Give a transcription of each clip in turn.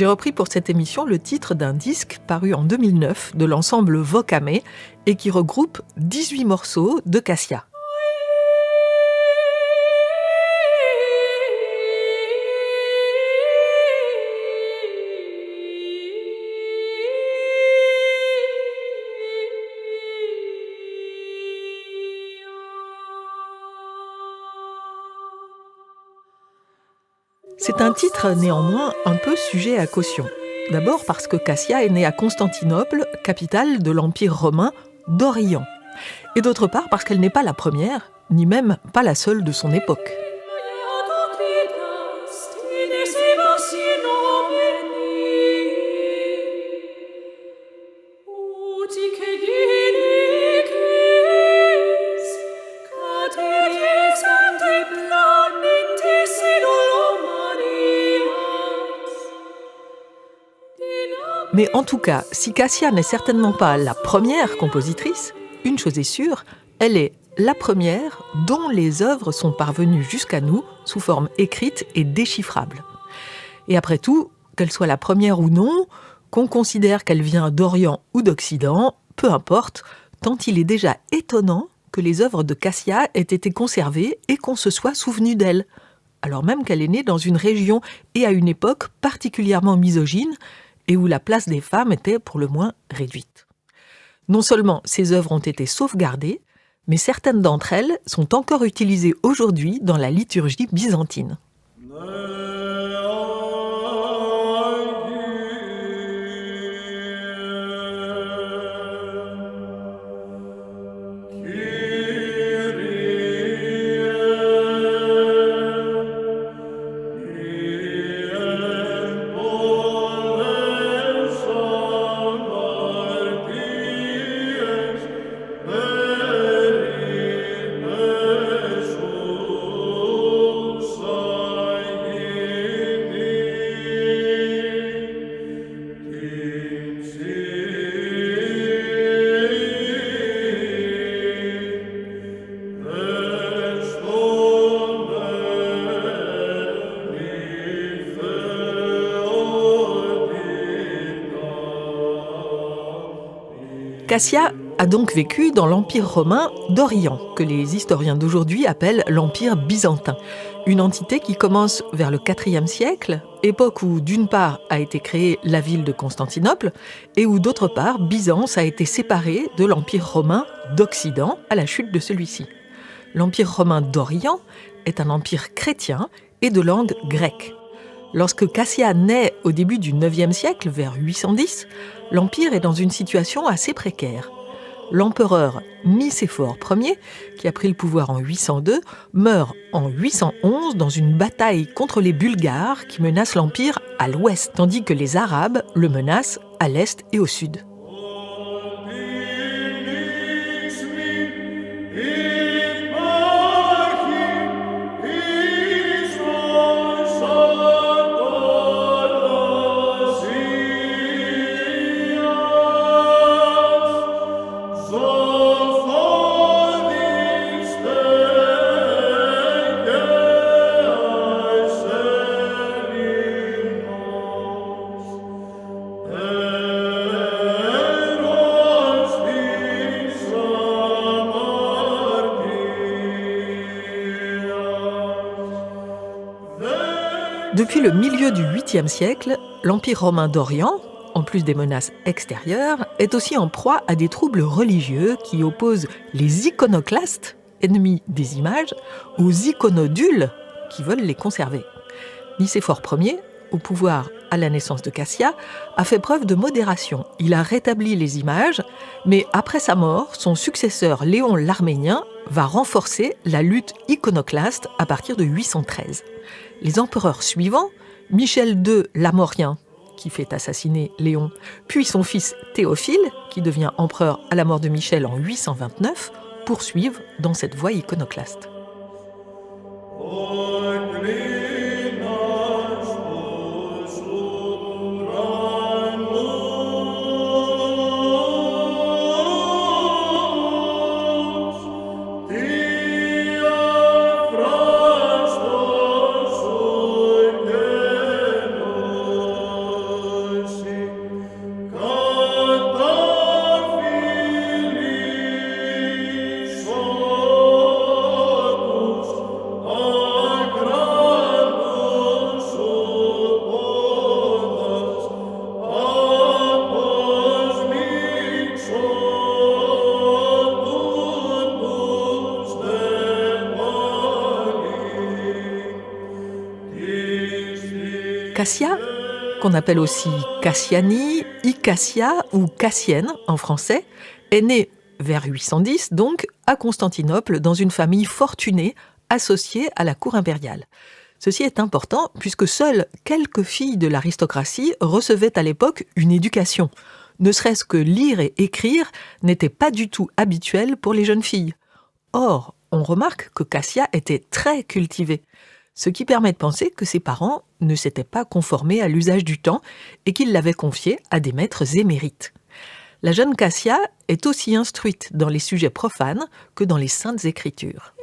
J'ai repris pour cette émission le titre d'un disque paru en 2009 de l'ensemble Vocame et qui regroupe 18 morceaux de Cassia. C'est un titre néanmoins un peu sujet à caution. D'abord parce que Cassia est née à Constantinople, capitale de l'Empire romain d'Orient. Et d'autre part parce qu'elle n'est pas la première, ni même pas la seule de son époque. Mais en tout cas, si Cassia n'est certainement pas la première compositrice, une chose est sûre, elle est la première dont les œuvres sont parvenues jusqu'à nous sous forme écrite et déchiffrable. Et après tout, qu'elle soit la première ou non, qu'on considère qu'elle vient d'Orient ou d'Occident, peu importe, tant il est déjà étonnant que les œuvres de Cassia aient été conservées et qu'on se soit souvenu d'elle, alors même qu'elle est née dans une région et à une époque particulièrement misogyne, et où la place des femmes était pour le moins réduite. Non seulement ces œuvres ont été sauvegardées, mais certaines d'entre elles sont encore utilisées aujourd'hui dans la liturgie byzantine. Cassia a donc vécu dans l'Empire romain d'Orient, que les historiens d'aujourd'hui appellent l'Empire byzantin. Une entité qui commence vers le IVe siècle, époque où d'une part a été créée la ville de Constantinople et où d'autre part Byzance a été séparée de l'Empire romain d'Occident à la chute de celui-ci. L'Empire romain d'Orient est un empire chrétien et de langue grecque. Lorsque Cassia naît au début du IXe siècle, vers 810, l'Empire est dans une situation assez précaire. L'empereur Nicéphore Ier, qui a pris le pouvoir en 802, meurt en 811 dans une bataille contre les Bulgares qui menacent l'Empire à l'ouest, tandis que les Arabes le menacent à l'est et au sud. Depuis le milieu du 8e siècle, l'Empire romain d'Orient, en plus des menaces extérieures, est aussi en proie à des troubles religieux qui opposent les iconoclastes, ennemis des images, aux iconodules qui veulent les conserver. Nicéphore Ier, au pouvoir à la naissance de Cassia, a fait preuve de modération. Il a rétabli les images, mais après sa mort, son successeur Léon l'Arménien va renforcer la lutte iconoclaste à partir de 813. Les empereurs suivants, Michel II l'Amorien, qui fait assassiner Léon, puis son fils Théophile, qui devient empereur à la mort de Michel en 829, poursuivent dans cette voie iconoclaste. Cassia, qu'on appelle aussi Cassiani, Icassia ou Cassienne en français, est née vers 810 donc à Constantinople dans une famille fortunée associée à la cour impériale. Ceci est important puisque seules quelques filles de l'aristocratie recevaient à l'époque une éducation. Ne serait-ce que lire et écrire n'était pas du tout habituel pour les jeunes filles. Or, on remarque que Cassia était très cultivée, ce qui permet de penser que ses parents ne s'étaient pas conformés à l'usage du temps et qu'ils l'avaient confiée à des maîtres émérites. La jeune Cassia est aussi instruite dans les sujets profanes que dans les saintes écritures.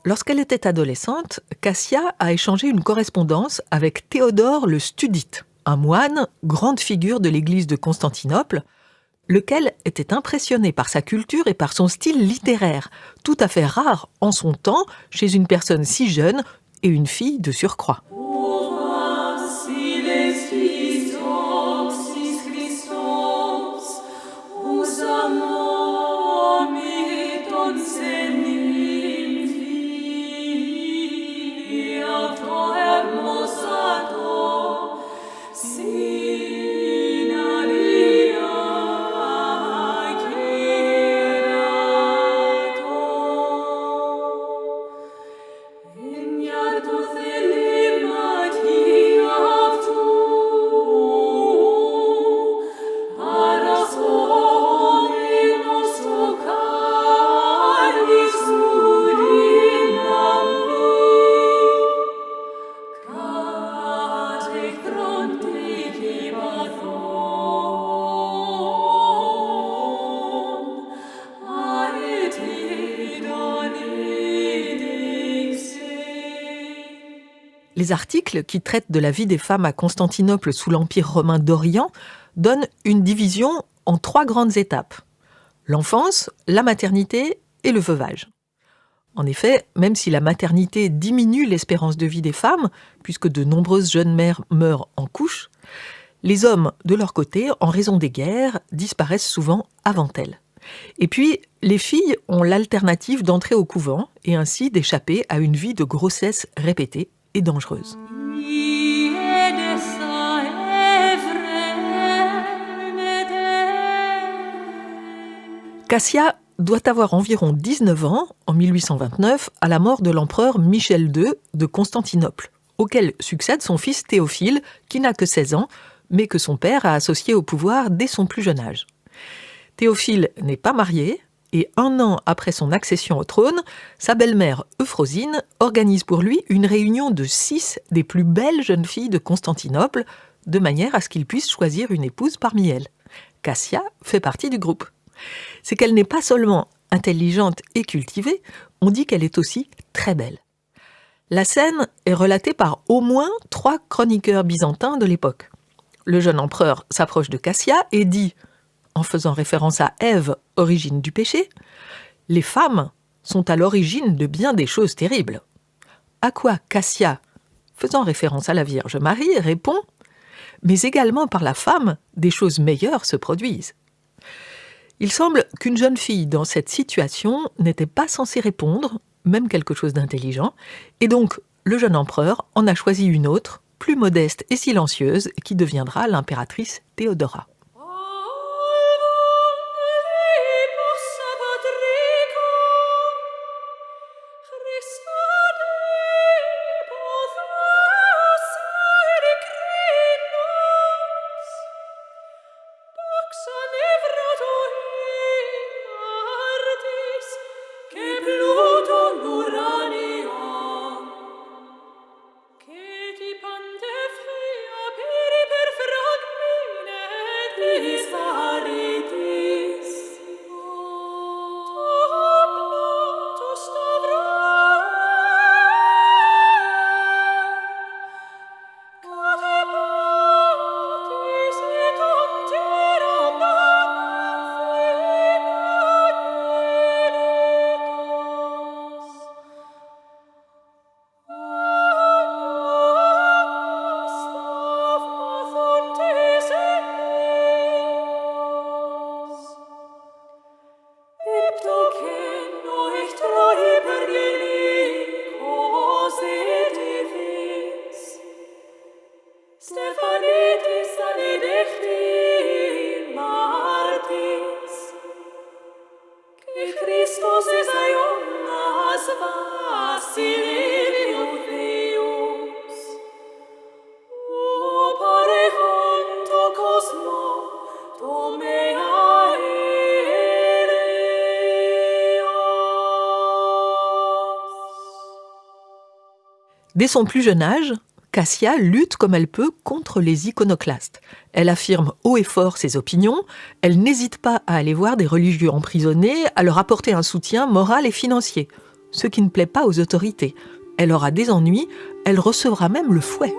Lorsqu'elle était adolescente, Cassia a échangé une correspondance avec Théodore le Studite, un moine, grande figure de l'église de Constantinople, lequel était impressionné par sa culture et par son style littéraire, tout à fait rare en son temps chez une personne si jeune et une fille de surcroît. Les articles qui traitent de la vie des femmes à Constantinople sous l'Empire romain d'Orient donnent une division en 3 grandes étapes. L'enfance, la maternité et le veuvage. En effet, même si la maternité diminue l'espérance de vie des femmes, puisque de nombreuses jeunes mères meurent en couche, les hommes, de leur côté, en raison des guerres, disparaissent souvent avant elles. Et puis, les filles ont l'alternative d'entrer au couvent et ainsi d'échapper à une vie de grossesse répétée et dangereuse. Cassia doit avoir environ 19 ans, en 1829, à la mort de l'empereur Michel II de Constantinople, auquel succède son fils Théophile, qui n'a que 16 ans, mais que son père a associé au pouvoir dès son plus jeune âge. Théophile n'est pas marié, et 1 an après son accession au trône, sa belle-mère Euphrosine organise pour lui une réunion de 6 des plus belles jeunes filles de Constantinople, de manière à ce qu'il puisse choisir une épouse parmi elles. Cassia fait partie du groupe. C'est qu'elle n'est pas seulement intelligente et cultivée, on dit qu'elle est aussi très belle. La scène est relatée par au moins 3 chroniqueurs byzantins de l'époque. Le jeune empereur s'approche de Cassia et dit, en faisant référence à Ève, origine du péché, « Les femmes sont à l'origine de bien des choses terribles. » À quoi Cassia, faisant référence à la Vierge Marie, répond « Mais également par la femme, des choses meilleures se produisent. » Il semble qu'une jeune fille dans cette situation n'était pas censée répondre, même quelque chose d'intelligent, et donc le jeune empereur en a choisi une autre, plus modeste et silencieuse, qui deviendra l'impératrice Théodora. Dès son plus jeune âge, Cassia lutte comme elle peut contre les iconoclastes. Elle affirme haut et fort ses opinions, elle n'hésite pas à aller voir des religieux emprisonnés, à leur apporter un soutien moral et financier, ce qui ne plaît pas aux autorités. Elle aura des ennuis, elle recevra même le fouet.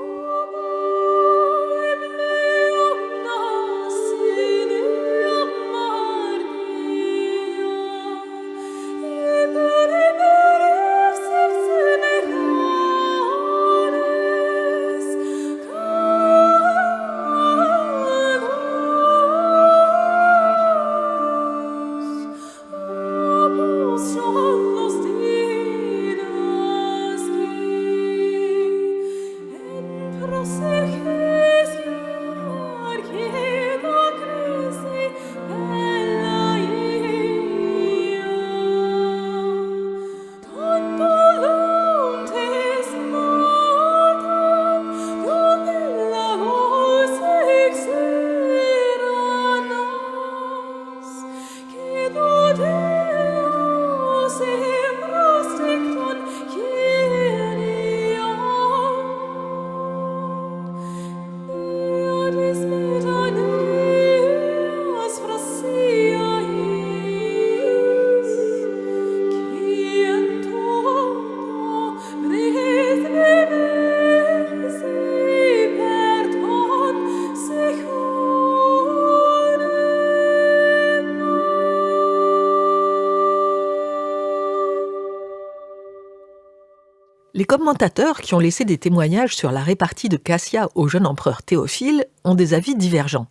Les commentateurs qui ont laissé des témoignages sur la répartie de Cassia au jeune empereur Théophile ont des avis divergents.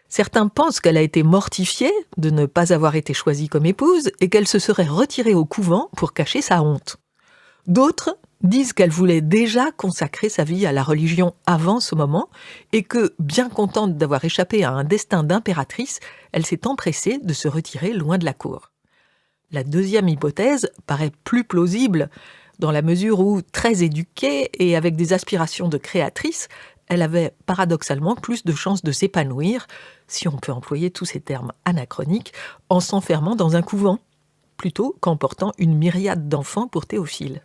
Certains pensent qu'elle a été mortifiée de ne pas avoir été choisie comme épouse et qu'elle se serait retirée au couvent pour cacher sa honte. D'autres disent qu'elle voulait déjà consacrer sa vie à la religion avant ce moment et que, bien contente d'avoir échappé à un destin d'impératrice, elle s'est empressée de se retirer loin de la cour. La deuxième hypothèse paraît plus plausible dans la mesure où, très éduquée et avec des aspirations de créatrice, elle avait paradoxalement plus de chances de s'épanouir, si on peut employer tous ces termes anachroniques, en s'enfermant dans un couvent, plutôt qu'en portant une myriade d'enfants pour Théophile.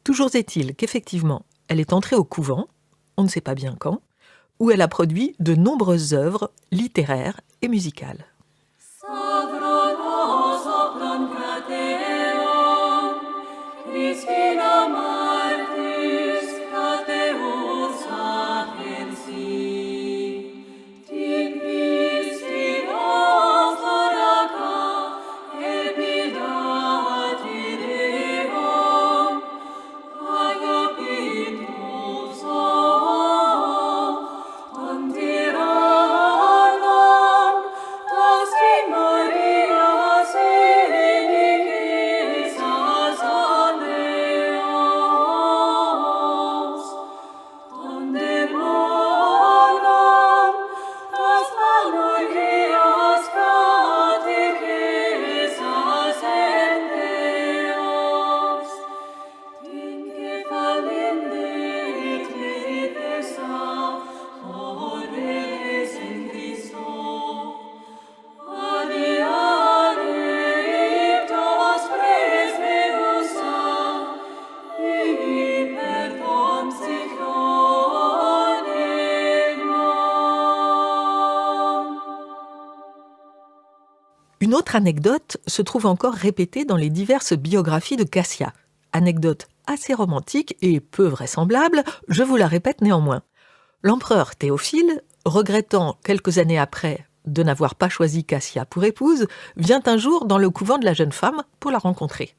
Toujours est-il qu'effectivement, elle est entrée au couvent, on ne sait pas bien quand, où elle a produit de nombreuses œuvres littéraires et musicales. Une autre anecdote se trouve encore répétée dans les diverses biographies de Cassia. Anecdote assez romantique et peu vraisemblable, je vous la répète néanmoins. L'empereur Théophile, regrettant quelques années après de n'avoir pas choisi Cassia pour épouse, vient un jour dans le couvent de la jeune femme pour la rencontrer.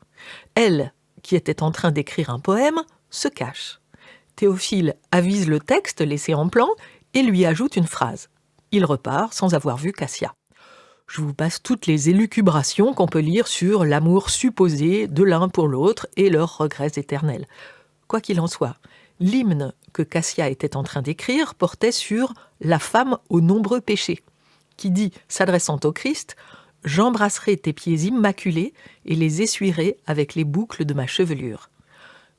Elle, qui était en train d'écrire un poème, se cache. Théophile avise le texte laissé en plan et lui ajoute une phrase. Il repart sans avoir vu Cassia. Je vous passe toutes les élucubrations qu'on peut lire sur l'amour supposé de l'un pour l'autre et leurs regrets éternels. Quoi qu'il en soit, l'hymne que Cassia était en train d'écrire portait sur la femme aux nombreux péchés, qui dit, s'adressant au Christ, « J'embrasserai tes pieds immaculés et les essuierai avec les boucles de ma chevelure. »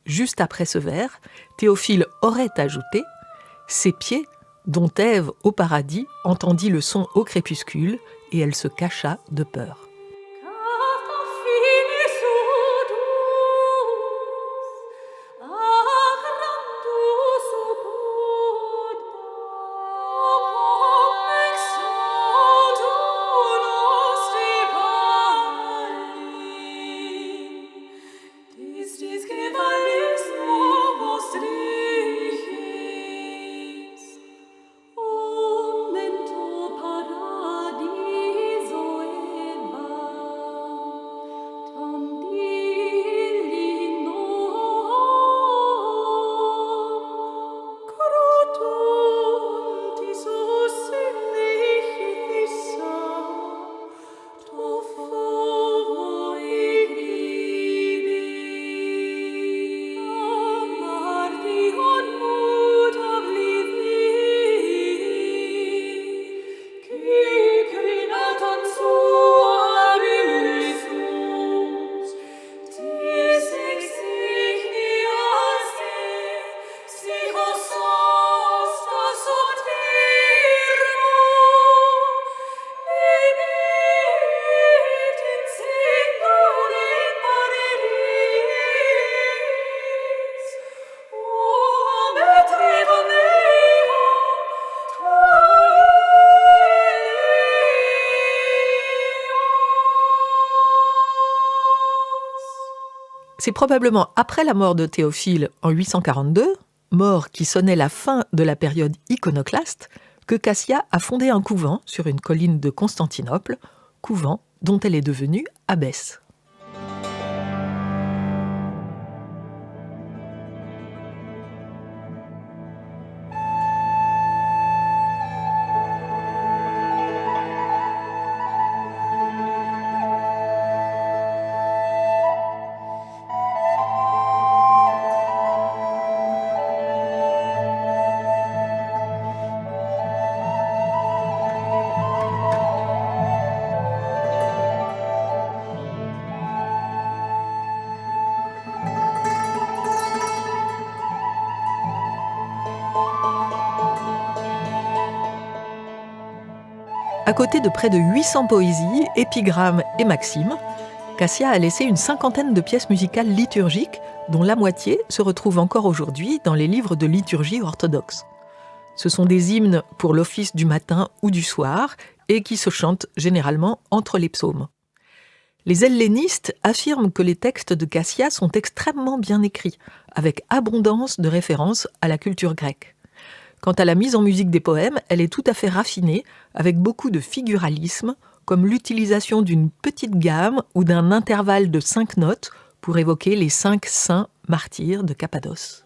Juste après ce vers, Théophile aurait ajouté « Ces pieds, dont Ève au paradis entendit le son au crépuscule, et elle se cacha de peur. » C'est probablement après la mort de Théophile en 842, mort qui sonnait la fin de la période iconoclaste, que Cassia a fondé un couvent sur une colline de Constantinople, couvent dont elle est devenue abbesse. À côté de près de 800 poésies, épigrammes et maximes, Cassia a laissé une cinquantaine de pièces musicales liturgiques, dont la moitié se retrouve encore aujourd'hui dans les livres de liturgie orthodoxes. Ce sont des hymnes pour l'office du matin ou du soir et qui se chantent généralement entre les psaumes. Les hellénistes affirment que les textes de Cassia sont extrêmement bien écrits, avec abondance de références à la culture grecque. Quant à la mise en musique des poèmes, elle est tout à fait raffinée, avec beaucoup de figuralisme, comme l'utilisation d'une petite gamme ou d'un intervalle de 5 notes pour évoquer les 5 saints martyrs de Cappadoce.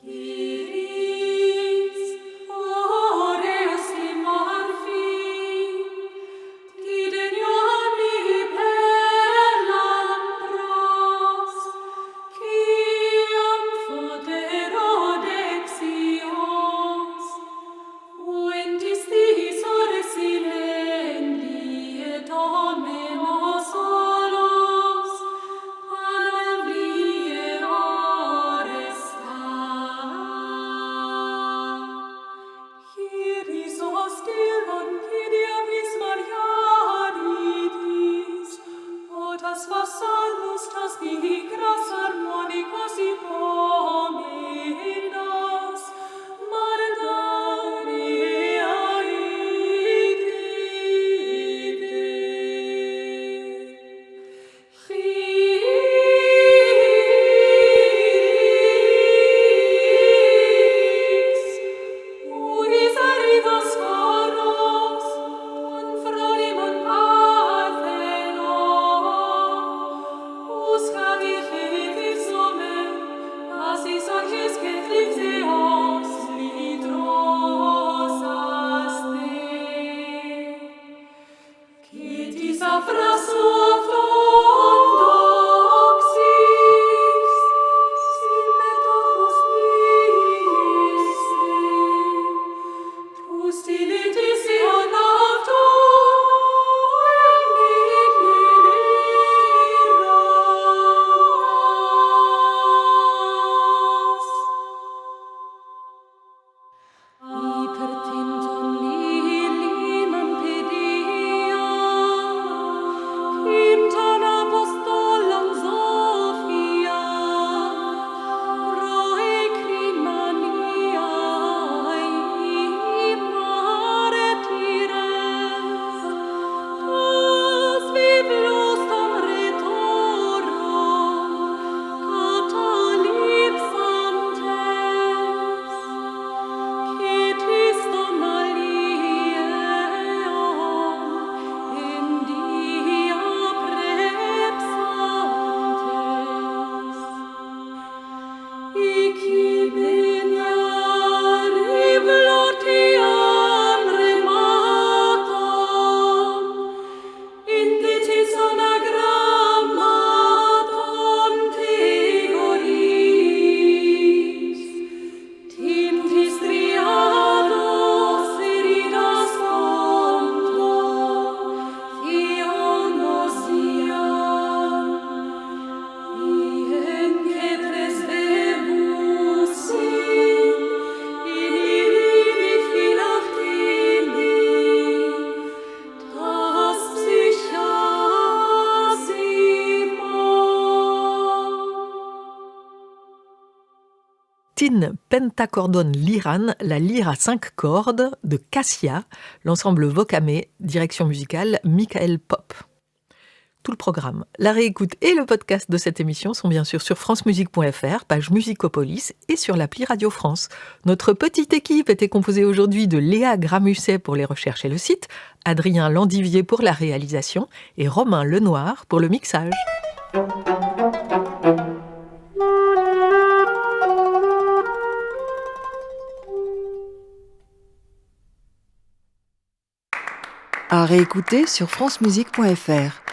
Tin Pentacordon Liran, la lyre à 5 cordes de Cassia, l'ensemble Vocamé, direction musicale Michael Pop. Tout le programme, la réécoute et le podcast de cette émission sont bien sûr sur francemusique.fr, page Musicopolis et sur l'appli Radio France. Notre petite équipe était composée aujourd'hui de Léa Gramusset pour les recherches et le site, Adrien Landivier pour la réalisation et Romain Lenoir pour le mixage. À réécouter sur francemusique.fr.